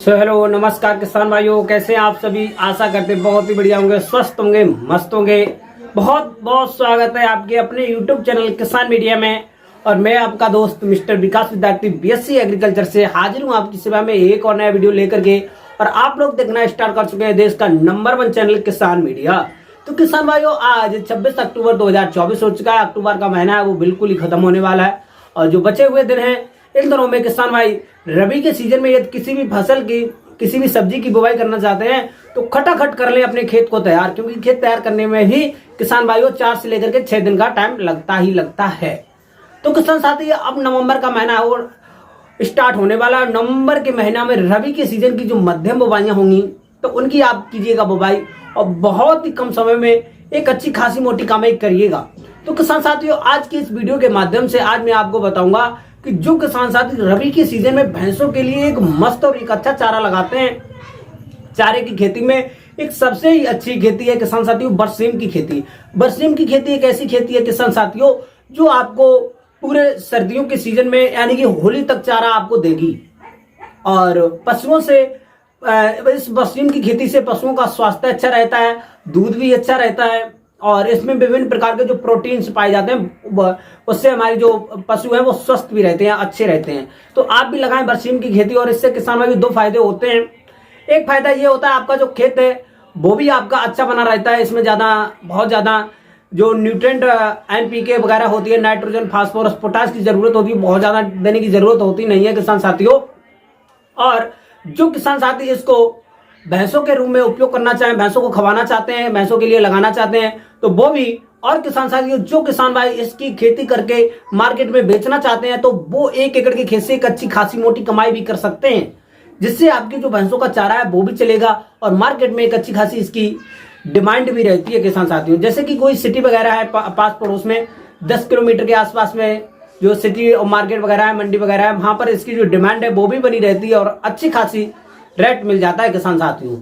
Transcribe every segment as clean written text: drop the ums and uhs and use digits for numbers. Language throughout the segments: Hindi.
हेलो नमस्कार किसान भाइयों, कैसे हैं आप सभी। आशा करते बहुत ही बढ़िया होंगे, स्वस्थ होंगे, मस्त होंगे। बहुत बहुत स्वागत है आपके अपने YouTube चैनल किसान मीडिया में। और मैं आपका दोस्त मिस्टर विकास विद्यार्थी BSc एग्रीकल्चर से हाजिर हूं आपकी सेवा में एक और नया वीडियो लेकर के। और आप लोग देखना स्टार्ट कर चुके हैं देश का नंबर 1 चैनल किसान मीडिया। तो किसान भाइयों, आज 26 अक्टूबर 2024 हो चुका है। अक्टूबर का महीना है वो बिल्कुल ही खत्म होने वाला है। और जो बचे हुए दिन हैं इन दिनों में किसान भाई रबी के सीजन में यदि किसी भी फसल की, किसी भी सब्जी की बुवाई करना चाहते हैं तो खटाखट कर लें अपने खेत को तैयार, क्योंकि खेत तैयार करने में ही किसान भाइयों 4 से लेकर के 6 दिन का टाइम लगता ही लगता है। तो किसान साथी, अब नवंबर का महीना और स्टार्ट होने वाला। नवंबर के महीना में रबी के सीजन की जो मध्यम बुवाइयां होंगी तो उनकी आप कीजिएगा बुवाई, और बहुत ही कम समय में एक अच्छी खासी मोटी कमाई करिएगा। तो किसान साथियों, आज की इस वीडियो के माध्यम से आज मैं आपको बताऊंगा कि जो किसान साथी रबी के सीजन में भैंसों के लिए एक मस्त और एक अच्छा चारा लगाते हैं, चारे की खेती में एक सबसे ही अच्छी खेती है किसान साथियों बरसीम की खेती। बरसीम की खेती एक ऐसी खेती है किसान साथियों जो आपको पूरे सर्दियों के सीजन में यानी कि होली तक चारा आपको देगी। और पशुओं से इस बरसीम की खेती से पशुओं का स्वास्थ्य अच्छा रहता है, दूध भी अच्छा रहता है, और इसमें विभिन्न प्रकार के जो प्रोटीन्स पाए जाते हैं उससे हमारे जो पशु हैं वो स्वस्थ भी रहते हैं, अच्छे रहते हैं। तो आप भी लगाएं बरसीम की खेती, और इससे किसान भाई 2 फायदे होते हैं। एक फायदा ये होता है आपका जो खेत है वो भी आपका अच्छा बना रहता है। इसमें बहुत ज्यादा जो न्यूट्रिएंट NPK वगैरह होती है, नाइट्रोजन, फास्फोरस, पोटास की जरूरत होती है, बहुत ज्यादा देने की जरूरत होती नहीं है किसान साथियों। और जो किसान साथी इसको भैंसों के रूप में उपयोग करना चाहें, भैंसों को खवाना चाहते हैं, भैंसों के लिए लगाना चाहते हैं तो वो भी। और किसान साथियों, जो किसान भाई इसकी खेती करके मार्केट में बेचना चाहते हैं तो वो 1 एकड़ के खेत से एक अच्छी खासी मोटी कमाई भी कर सकते हैं, जिससे आपकी जो भैंसों का चारा है वो भी चलेगा और मार्केट में एक अच्छी खासी इसकी डिमांड भी रहती है किसान साथियों। जैसे कि कोई सिटी वगैरह है पास पड़ोस में, 10 किलोमीटर के आसपास में जो सिटी और मार्केट वगैरह है, मंडी वगैरह है, वहां पर इसकी जो डिमांड है वो भी बनी रहती है और अच्छी खासी रेट मिल जाता है किसान साथियों।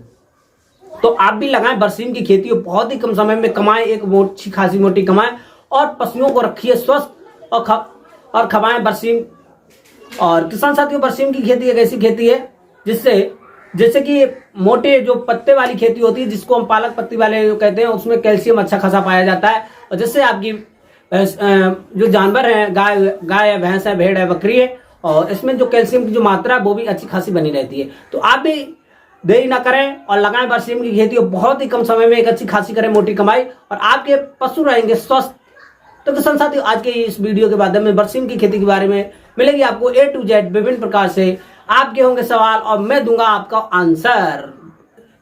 तो आप भी लगाएं बरसीम की खेती, बहुत ही कम समय में कमाएं एक अच्छी खासी मोटी कमाएं, और पशुओं को रखिए स्वस्थ और खवाएं बरसीम। और किसान साथियों, बरसीम की खेती एक ऐसी खेती है जैसे कि मोटे जो पत्ते वाली खेती होती है, जिसको हम पालक पत्ती वाले कहते हैं, उसमें कैल्शियम अच्छा खासा पाया जाता है। और जैसे आपकी जो जानवर है, गाय है, भैंस है, भेड़ है, बकरी है, और इसमें जो कैल्शियम की जो मात्रा है वो भी अच्छी खासी बनी रहती है। तो आप भी देरी ना करें और लगाएं बरसीम की खेती, और बहुत ही कम समय में एक अच्छी खासी करें मोटी कमाई, और आपके पशु रहेंगे स्वस्थ। तो किसान साथियों, आज के इस वीडियो के माध्यम में बरसीम की खेती के बारे में मिलेगी आपको A to Z विभिन्न प्रकार से आपके होंगे सवाल, और मैं दूंगा आपका answer,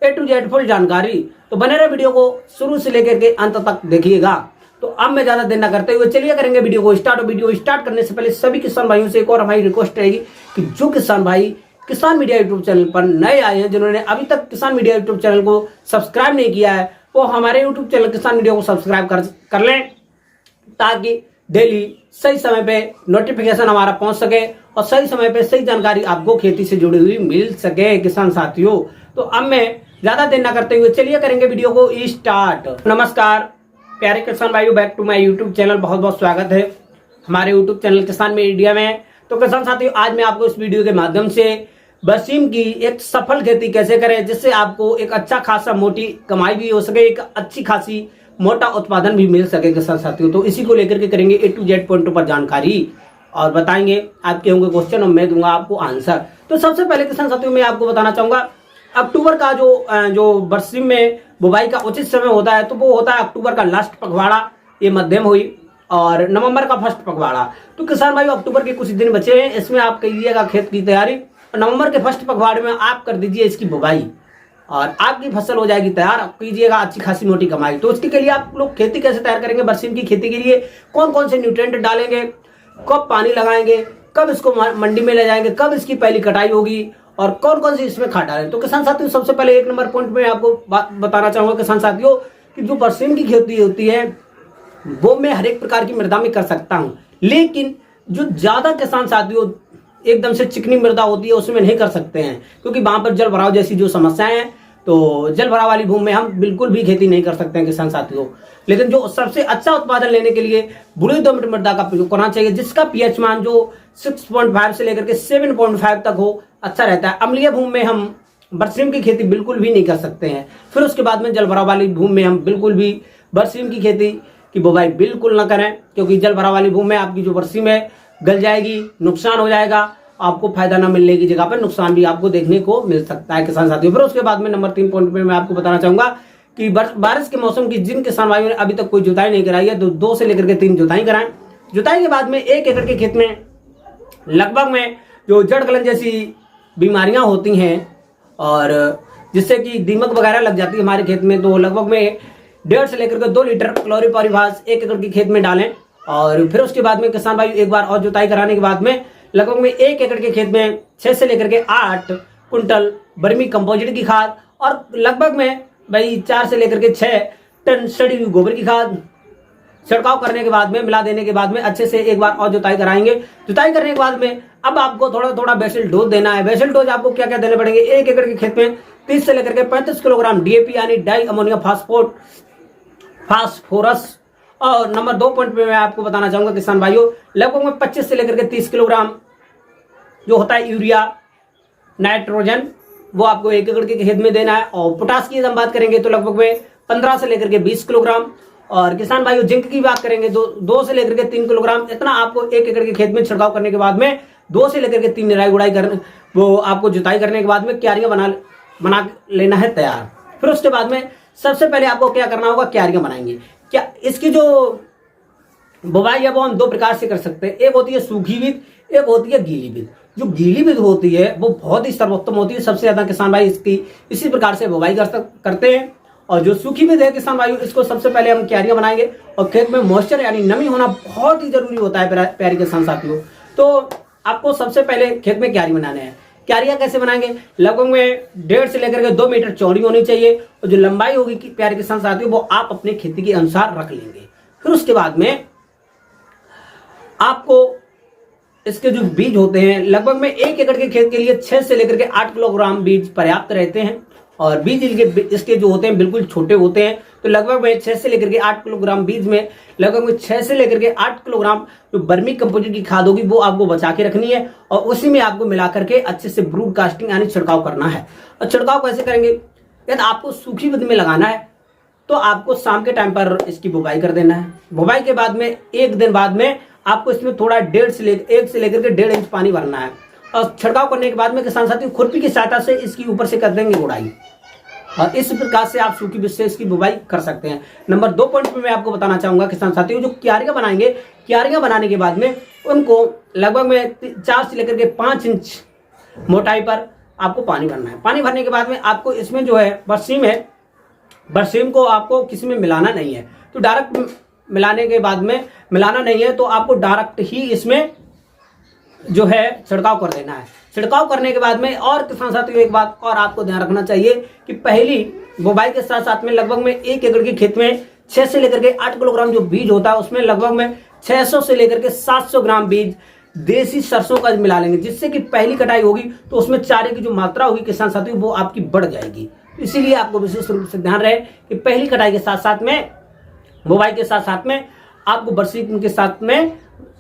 A to Z full जानकारी। तो बने रहे वीडियो को शुरू से लेकर के अंत तक देखिएगा। तो अब मैं ज्यादा देर न करते हुए चलिए करेंगे वीडियो को स्टार्ट। और वीडियो स्टार्ट करने से पहले सभी किसान भाइयों से एक और हमारी रिक्वेस्ट रहेगी कि जो किसान भाई किसान मीडिया यूट्यूब चैनल पर नए आए हैं, जिन्होंने अभी तक किसान मीडिया यूट्यूब चैनल को सब्सक्राइब नहीं किया है, वो हमारे यूट्यूब चैनल किसान मीडिया को सब्सक्राइब कर लें, ताकि डेली सही समय पे नोटिफिकेशन हमारा पहुंच सके और सही समय पे सही जानकारी आपको खेती से जुड़ी हुई मिल सके किसान साथियों। तो अब मैं ज्यादा देर न करते हुए चलिए करेंगे वीडियो को स्टार्ट। नमस्कार प्यारे किसान भाइयों, back to my YouTube channel, बहुत बहुत स्वागत है हमारे यूट्यूब चैनल किसान मीडिया में। तो किसान साथियों, आज मैं आपको इस वीडियो के माध्यम से बरसीम की एक सफल खेती कैसे करें, जिससे आपको एक अच्छा खासा मोटी कमाई भी हो सके, एक अच्छी खासी मोटा उत्पादन भी मिल सके किसान साथियों। तो इसी को लेकर के करेंगे A to Z पॉइंटों पर जानकारी, और बताएंगे आपके होंगे क्वेश्चन और मैं दूंगा आपको आंसर। तो सबसे पहले किसान साथियों मैं आपको बताना चाहूंगा, अक्टूबर का जो बरसीम में बुवाई का उचित समय होता है तो वो होता है अक्टूबर का लास्ट पखवाड़ा, ये मध्यम हुई, और नवंबर का फर्स्ट पखवाड़ा। तो किसान भाई अक्टूबर के कुछ दिन बचे हैं, इसमें आप कीजिएगा खेत की तैयारी, और नवंबर के फर्स्ट पखवाड़े में आप कर दीजिए इसकी बुवाई, और आपकी फसल हो जाएगी तैयार, कीजिएगा अच्छी खासी मोटी कमाई। तो उसके लिए आप लोग खेती कैसे तैयार करेंगे, बरसीम की खेती के लिए कौन कौन से न्यूट्रिएंट डालेंगे, कब पानी लगाएंगे, कब इसको मंडी में ले जाएंगे, कब इसकी पहली कटाई होगी, और कौन कौन सी इसमें खाद डालें। तो किसान साथियों, सबसे पहले 1 नंबर पॉइंट में आपको बताना चाहूंगा किसान साथियों कि जो बरसीम की खेती होती है वो मैं हर एक प्रकार की मृदा में कर सकता हूं, लेकिन जो ज्यादा किसान साथियों एकदम से चिकनी मृदा होती है उसमें नहीं कर सकते हैं, क्योंकि वहां पर जल भराव जैसी जो समस्याएं हैं, तो जल भराव वाली भूमि में हम बिल्कुल भी खेती नहीं कर सकते हैं किसान साथियों। लेकिन जो सबसे अच्छा उत्पादन लेने के लिए बलुई दोमट मृदा का प्रयोग करना चाहिए, जिसका पीएच मान जो 6.5 से लेकर के 7.5 तक हो, अच्छा रहता है। अम्लीय भूमि में हम बरसीम की खेती बिल्कुल भी नहीं कर सकते हैं। फिर उसके बाद में जल भराव वाली भूमि में हम बिल्कुल भी बरसीम की खेती की बुवाई बिल्कुल ना करें, क्योंकि जल भराव वाली भूमि में आपकी जो बरसीम है गल जाएगी, नुकसान हो जाएगा, आपको फायदा ना मिलने की जगह पर नुकसान भी आपको देखने को मिल सकता है किसान साथियों। फिर उसके बाद में नंबर 3 पॉइंट में मैं आपको बताना चाहूंगा कि बारिश के मौसम की जिन किसान भाइयों ने अभी तक कोई जुताई नहीं कराई है तो 2 से लेकर के 3 जुताई कराएं। जुताई के बाद में 1 एकड़ के खेत में लगभग में जो जड़ गलन जैसी बीमारियां होती हैं और जिससे कि दीमक वगैरह लग जाती है हमारे खेत में, तो लगभग में 1.5 से लेकर के 2 लीटर क्लोरीपाइरिफास 1 एकड़ के खेत में डालें। और फिर उसके बाद में किसान भाई एक बार और जुताई कराने के बाद में लगभग में 1 एकड़ के खेत में 6 से लेकर के 8 कुंटल वर्मी कंपोजिट की खाद और लगभग में भाई 4 से लेकर के 6 टन सड़ी हुई गोबर की खाद छिड़काव करने के बाद में मिला देने के बाद में अच्छे से एक बार और जुताई कराएंगे। जुताई करने के बाद में अब आपको थोड़ा थोड़ा बेसिल डोज देना है। बेसिल डोज आपको क्या क्या देने पड़ेंगे, 1 एकड़ के खेत में 30 से लेकर के 35 किलोग्राम डीएपी यानी डाई अमोनियम फास्फोरस। और नंबर 2 पॉइंट पे मैं आपको बताना चाहूंगा किसान भाइयों, लगभग में 25 से लेकर के 30 किलोग्राम जो होता है यूरिया नाइट्रोजन, वो आपको 1 एकड़ के खेत में देना है। और पोटास की हम बात करेंगे तो लगभग में 15 से लेकर के 20 किलोग्राम। और किसान भाइयों जिंक की बात करेंगे 2 से लेकर के 3 किलोग्राम। इतना आपको 1 एकड़ के खेत में छिड़काव करने के बाद में 2 से लेकर के 3 निराई गुड़ाई करने, वो आपको जुताई करने के बाद में क्यारियां बना लेना है तैयार। फिर उसके बाद में सबसे पहले आपको क्या करना होगा, क्यारियां बनाएंगे। क्या इसकी जो बुवाई है वो हम 2 प्रकार से कर सकते हैं, एक होती है सूखी बीज, एक होती है गीली बीज। जो गीली बीज होती है वो बहुत ही सर्वोत्तम होती है, सबसे ज्यादा किसान भाई इसकी इसी प्रकार से बुवाई करते हैं। और जो सूखी बीज है किसान भाई, इसको सबसे पहले हम क्यारियां बनाएंगे। और खेत में मॉइस्चर यानी नमी होना बहुत ही जरूरी होता है प्यारे किसान साथियों। तो आपको सबसे पहले खेत में क्यारी बनाने हैं। क्यारियां कैसे बनाएंगे, लगभग में 1.5 से लेकर के 2 मीटर चौड़ी होनी चाहिए और जो लंबाई होगी प्यारे किसान साथियों वो आप अपने खेती के अनुसार रख लेंगे। फिर उसके बाद में आपको इसके जो बीज होते हैं लगभग में 1 एकड़ के खेत के लिए 6 से लेकर के 8 किलोग्राम बीज पर्याप्त रहते हैं। और बीज इसके जो होते हैं बिल्कुल छोटे होते हैं, तो लगभग में 6 से लेकर के 8 किलोग्राम बीज में लगभग में 6 से लेकर के 8 किलोग्राम जो वर्मी कंपोजिट की खाद होगी वो आपको बचा के रखनी है और उसी में आपको मिला करके अच्छे से ब्रूडकास्टिंग यानी छिड़काव करना है। और छिड़काव कैसे करेंगे, यदि आपको सूखी विधि में लगाना है तो आपको शाम के टाइम पर इसकी बुवाई कर देना है। बुवाई के बाद में 1 दिन बाद में आपको इसमें थोड़ा 1 से लेकर के 1.5 इंच पानी भरना है। और छिड़काव करने के बाद में किसान साथी खुरपी की सहायता से इसकी ऊपर से कर देंगे गुड़ाई। और इस प्रकार से आप सूखी बीज से इसकी बुवाई कर सकते हैं। नंबर 2 पॉइंट पे मैं आपको बताना चाहूंगा किसान साथियों, जो क्यारियां बनाएंगे, क्यारियां बनाने के बाद में उनको लगभग में 4 से लेकर के 5 इंच मोटाई पर आपको पानी भरना है। पानी भरने के बाद में आपको इसमें जो है बरसीम को आपको किसी में मिलाना नहीं है, तो डायरेक्ट मिलाने के बाद में मिलाना नहीं है तो आपको डायरेक्ट ही इसमें जो है छिड़काव कर देना है। छिड़काव करने के बाद में और किसान साथियों एक बात और आपको ध्यान रखना चाहिए कि पहली बुवाई के साथ साथ में लगभग में 1 एकड़ के खेत में 6 से लेकर के 8 किलोग्राम जो बीज होता है उसमें लगभग में 600 से लेकर के 700 ग्राम बीज देसी सरसों का मिला लेंगे, जिससे कि पहली कटाई होगी तो उसमें चारे की जो मात्रा होगी किसान साथियों वो आपकी बढ़ जाएगी। इसीलिए आपको विशेष रूप से ध्यान रहे कि पहली कटाई के साथ साथ में बुवाई के साथ साथ में आपको बरसीम के साथ में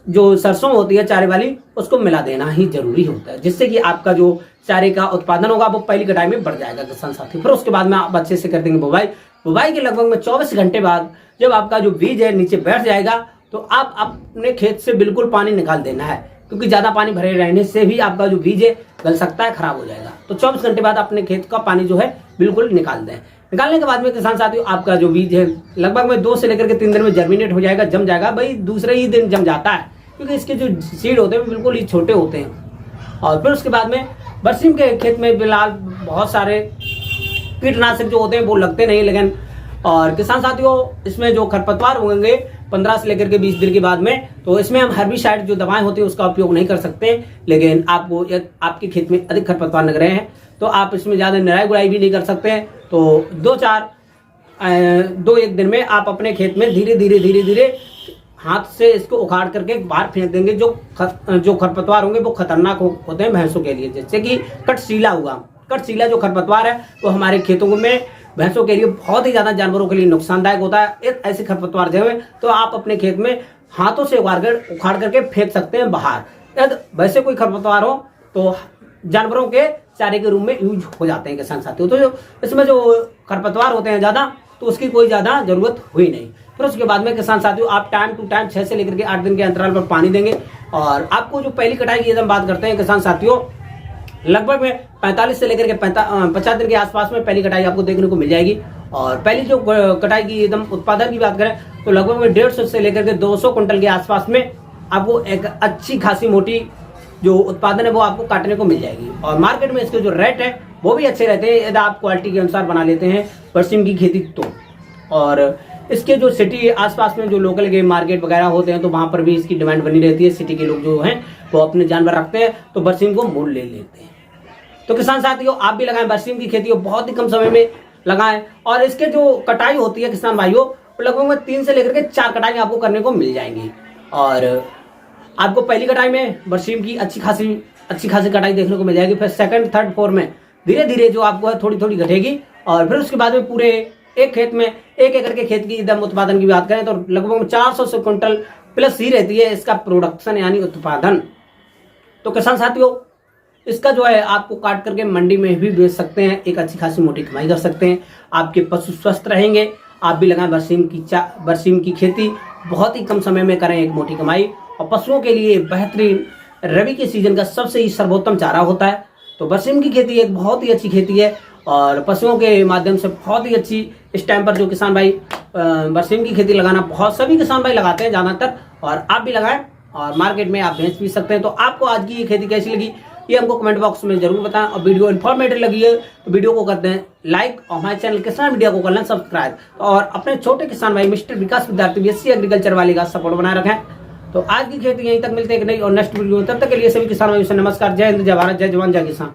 जो सरसों होती है चारे वाली उसको मिला देना ही जरूरी होता है, जिससे कि आपका जो चारे का उत्पादन होगा वो पहली कटाई में बढ़ जाएगा किसान साथी। फिर उसके बाद में आप अच्छे से कर देंगे बुवाई। बुवाई के लगभग में 24 घंटे बाद जब आपका जो बीज है नीचे बैठ जाएगा तो आप अपने खेत से बिल्कुल पानी निकाल देना है, क्योंकि ज्यादा पानी भरे रहने से भी आपका जो बीज है गल सकता है, खराब हो जाएगा। तो 24 घंटे बाद अपने खेत का पानी जो है बिल्कुल निकाल दें। निकालने के बाद में किसान साथियों आपका जो बीज है लगभग में 2 से लेकर के 3 दिन में जर्मिनेट हो जाएगा, जम जाएगा। भाई दूसरे ही दिन जम जाता है, क्योंकि इसके जो सीड होते हैं बिल्कुल ही छोटे होते हैं। और फिर उसके बाद में बरसीम के खेत में फिलहाल बहुत सारे कीटनाशक जो होते हैं वो लगते नहीं, लेकिन और किसान साथियों इसमें जो खरपतवार होंगे 15 से लेकर के 20 दिन के बाद में, तो इसमें हम हर्बिसाइड जो दवाएं होती है उसका उपयोग नहीं कर सकते। लेकिन आपको आपके खेत में अधिक खरपतवार लग रहे हैं तो आप इसमें ज्यादा निराई गुड़ाई भी नहीं कर सकते हैं। तो 2-1 दिन में आप अपने खेत में धीरे धीरे हाथ से इसको उखाड़ करके बाहर फेंक देंगे। जो खरपतवार होंगे वो खतरनाक होते हैं भैंसों के लिए, जैसे कि कटशीला हुआ। कटशीला जो खरपतवार है वो हमारे खेतों में भैंसों के लिए बहुत ही ज्यादा जानवरों के लिए नुकसानदायक होता है। ऐसे खरपतवार जो है तो आप अपने खेत में हाथों से उखाड़ करके फेंक सकते हैं बाहर। यदि वैसे कोई खरपतवार हो तो जानवरों के चारे के रूप में यूज हो जाते हैं किसान साथियों। तो जो इसमें जो खरपतवार होते हैं ज्यादा, तो उसकी कोई ज्यादा जरूरत हुई नहीं। फिर उसके बाद में किसान साथियों आप टाइम टू टाइम 6 से लेकर के 8 दिन के अंतराल पर पानी देंगे। और आपको जो पहली कटाई की एकदम बात करते हैं किसान साथियों, लगभग में 45 से लेकर के 50 दिन के आसपास में पहली कटाई आपको देखने को मिल जाएगी। और पहली जो कटाई की एकदम उत्पादन की बात करें तो लगभग में 150 से लेकर के 200 क्विंटल के आसपास में आपको एक अच्छी खासी मोटी जो उत्पादन है वो आपको काटने को मिल जाएगी। और मार्केट में इसके जो रेट है वो भी अच्छे रहते हैं यदि आप क्वालिटी के अनुसार बना लेते हैं बरसीम की खेती तो। और इसके जो सिटी आसपास में जो लोकल गेम मार्केट वगैरह होते हैं तो वहां पर भी इसकी डिमांड बनी रहती है। सिटी के लोग जो हैं वो अपने जानवर रखते हैं तो बरसीम को मोल ले लेते हैं। तो किसान साथियों आप भी लगाएं बरसीम की खेती, बहुत ही कम समय में लगाएं। और इसके जो कटाई होती है किसान भाइयों, लगभग में 3 से लेकर के 4 कटाई आपको करने को मिल जाएंगी। और आपको पहली कटाई में बरसीम की अच्छी खासी कटाई देखने को मिल जाएगी। फिर सेकंड, थर्ड, फोर्थ में धीरे धीरे जो आपको है थोड़ी थोड़ी घटेगी। और फिर उसके बाद में पूरे एक खेत में 1 एकड़ के खेत की एकदम उत्पादन की बात करें तो लगभग 400 क्विंटल प्लस ही रहती है इसका प्रोडक्शन यानी उत्पादन। तो किसान साथियों इसका जो है आपको काट करके मंडी में भी बेच सकते हैं, एक अच्छी खासी मोटी कमाई कर सकते हैं। आपके पशु स्वस्थ रहेंगे। आप भी लगाएं बरसीम की खेती, बहुत ही कम समय में करें एक मोटी कमाई। और पशुओं के लिए बेहतरीन रबी के सीजन का सबसे ही सर्वोत्तम चारा होता है। तो बरसीम की खेती एक बहुत ही अच्छी खेती है और पशुओं के माध्यम से बहुत ही अच्छी इस टाइम पर जो किसान भाई बरसीम की खेती लगाना बहुत सभी किसान भाई लगाते हैं ज़्यादातर, और आप भी लगाएं और मार्केट में आप बेच भी सकते हैं। तो आपको आज की ये खेती कैसी लगी ये हमको कमेंट बॉक्स में जरूर बताएं। और वीडियो इन्फॉर्मेटिव लगी है तो वीडियो को करते हैं लाइक और हमारे चैनल किसान मीडिया को कर लें सब्सक्राइब। और अपने छोटे किसान भाई मिस्टर विकास विद्यार्थी BSc एग्रीकल्चर वाले का सपोर्ट बनाए रखें। तो आज की खेती यहीं तक, मिलते हैं एक नई और नेक्स्ट वीडियो में। तब तक के लिए सभी किसान भाइयों से नमस्कार। जय हिंद, जय भारत, जय जवान, जय किसान।